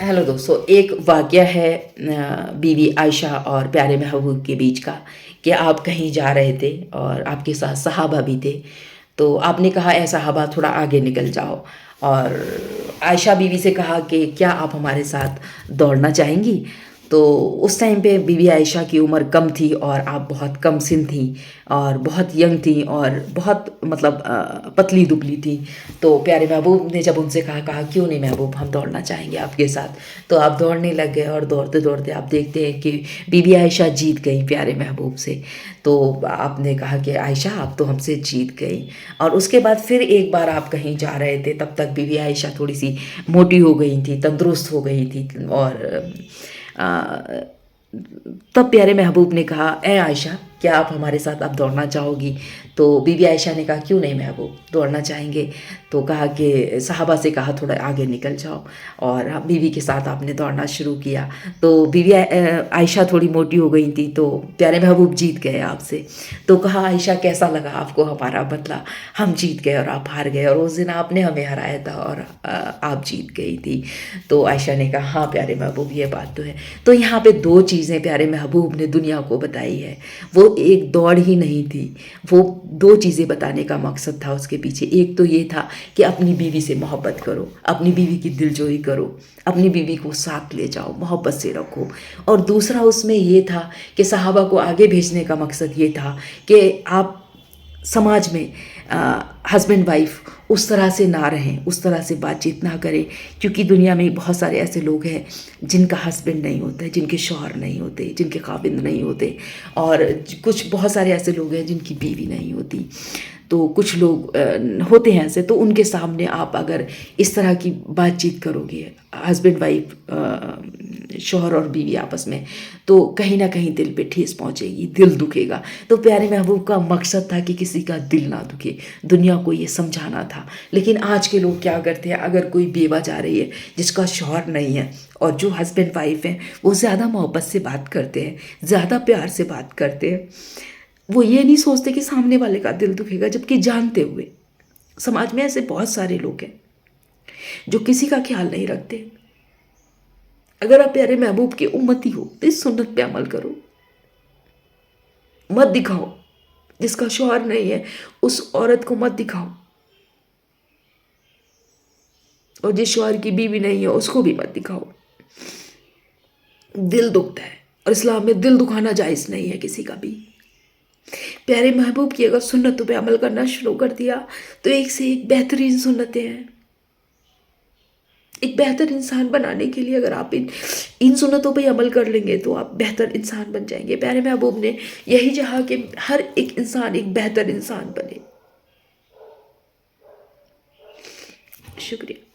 Hello दोस्तों, एक वाक़या है बीवी आयशा और प्यारे महबूब के बीच का कि आप कहीं जा रहे थे और आपके साथ सहाबा भी थे। तो आपने कहा, ऐ सहाबा थोड़ा आगे निकल जाओ। और आयशा बीवी से कहा कि क्या आप हमारे साथ दौड़ना चाहेंगी? तो उस टाइम पे बीवी आयशा की उम्र कम थी और आप बहुत कम सिन थी और बहुत यंग थी और बहुत मतलब पतली दुबली थी। तो प्यारे महबूब ने जब उनसे कहा क्यों नहीं महबूब, हम दौड़ना चाहेंगे आपके साथ। तो आप दौड़ने लग गए और दौड़ते दौड़ते आप देखते हैं कि बीवी आयशा जीत गई प्यारे महबूब से। तो आपने कहा कि आयशा आप तो हमसे जीत गई। और उसके बाद फिर एक बार आप कहीं जा रहे थे, तब तक बीवी आयशा थोड़ी सी मोटी हो गई थी, तंदुरुस्त हो गई थी। और तब प्यारे महबूब ने कहा, ए आयशा क्या आप हमारे साथ अब दौड़ना चाहोगी? तो बीवी आयशा ने कहा क्यों नहीं महबूब, दौड़ना चाहेंगे। तो कहा कि साहबा से कहा थोड़ा आगे निकल जाओ। और बीवी के साथ आपने दौड़ना शुरू किया। तो बीवी आयशा थोड़ी मोटी हो गई थी, तो प्यारे महबूब जीत गए आपसे। तो कहा आयशा कैसा लगा आपको हमारा बदला? हम जीत गए और आप हार गए, और उस दिन आपने हमें हराया था और आप जीत गई थी। तो आयशा ने कहा हाँ प्यारे महबूब ये बात तो है। तो यहाँ पे दो चीज़ें प्यारे महबूब ने दुनिया को बताई है। वो एक दौड़ ही नहीं थी, वो दो चीज़ें बताने का मकसद था उसके पीछे। एक तो ये था कि अपनी बीवी से मोहब्बत करो, अपनी बीवी की दिलजोई करो, अपनी बीवी को साथ ले जाओ, मोहब्बत से रखो। और दूसरा उसमें ये था कि सहाबा को आगे भेजने का मकसद ये था कि आप समाज में हस्बैंड वाइफ उस तरह से ना रहें, उस तरह से बातचीत ना करें। क्योंकि दुनिया में बहुत सारे ऐसे लोग हैं जिनका हस्बैंड नहीं होता है, जिनके शौहर नहीं होते, जिनके खाविंद नहीं होते। और कुछ बहुत सारे ऐसे लोग हैं जिनकी बीवी नहीं होती। तो कुछ लोग होते हैं ऐसे। तो उनके सामने आप अगर इस तरह की बातचीत करोगे, हस्बैंड वाइफ, शौहर और बीवी आपस में, तो कहीं ना कहीं दिल पे ठेस पहुंचेगी, दिल दुखेगा। तो प्यारे महबूब का मकसद था कि किसी का दिल ना दुखे, दुनिया को ये समझाना था। लेकिन आज के लोग क्या करते हैं, अगर कोई बेवा जा रही है जिसका शौहर नहीं है, और जो हस्बैंड वाइफ हैं वो ज़्यादा मोहब्बत से बात करते हैं, ज़्यादा प्यार से बात करते हैं। वो ये नहीं सोचते कि सामने वाले का दिल दुखेगा, जबकि जानते हुए। समाज में ऐसे बहुत सारे लोग हैं जो किसी का ख्याल नहीं रखते। अगर आप प्यारे महबूब की उम्मती हो तो इस सुन्नत पे अमल करो। मत दिखाओ, जिसका शौहर नहीं है उस औरत को मत दिखाओ, और जिस शौहर की बीवी नहीं है उसको भी मत दिखाओ। दिल दुखता है, और इस्लाम में दिल दुखाना जायज़ नहीं है किसी का भी। प्यारे महबूब की अगर सुन्नतों पे अमल करना शुरू कर दिया तो एक से एक बेहतरीन सुन्नतें हैं। एक बेहतर इंसान बनाने के लिए अगर आप इन सुन्नतों पे अमल कर लेंगे तो आप बेहतर इंसान बन जाएंगे। प्यारे महबूब ने यही चाहा कि हर एक इंसान एक बेहतर इंसान बने। शुक्रिया।